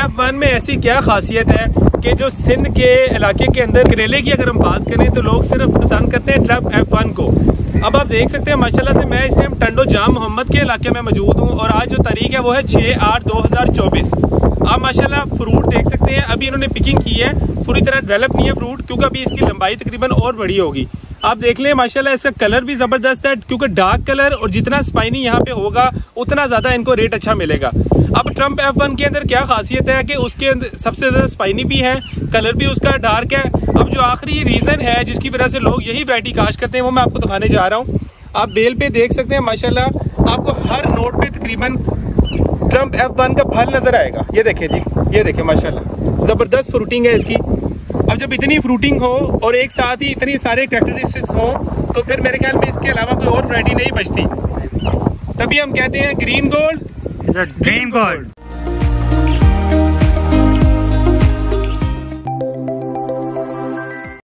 F1 में ऐसी क्या खासियत है कि जो सिंध के इलाके के अंदर करेले की अगर हम बात करें तो लोग सिर्फ पसंद करते हैं ट्रक F1 को। अब आप देख सकते हैं माशाल्लाह से मैं इस टाइम टंडो जाम मोहम्मद के इलाके में मौजूद हूँ और आज जो तारीख है वो है 6/8/2024। आप माशाल्लाह फ्रूट देख सकते हैं, अभी इन्होंने पिकिंग की है, पूरी तरह डेवलप नहीं है फ्रूट क्योंकि अभी इसकी लंबाई तकरीबन और बड़ी होगी। आप देख लें माशाल्लाह इसका कलर भी जबरदस्त है क्योंकि डार्क कलर और जितना स्पाइनी यहाँ पे होगा उतना ज्यादा इनको रेट अच्छा मिलेगा। अब ट्रम्प F1 के अंदर क्या खासियत है कि उसके अंदर सबसे ज्यादा स्पाइनी भी है, कलर भी उसका डार्क है। अब जो आखिरी रीजन है जिसकी वजह से लोग यही वैरायटी काश्त करते हैं वो मैं आपको दिखाने जा रहा हूँ। आप बेल पे देख सकते हैं माशाल्लाह आपको हर नोट पे तकरीबन ट्रम्प F1 का फल नजर आएगा। ये देखिए जी, ये देखिए माशाल्लाह जबरदस्त फ्रूटिंग है इसकी। अब जब इतनी फ्रूटिंग हो और एक साथ ही इतनी सारे कैरेक्टरिस्टिक्स हो तो फिर मेरे ख्याल में इसके अलावा कोई और वैरायटी नहीं बचती। तभी हम कहते हैं ग्रीन गोल्ड ड्रीम गोल्ड।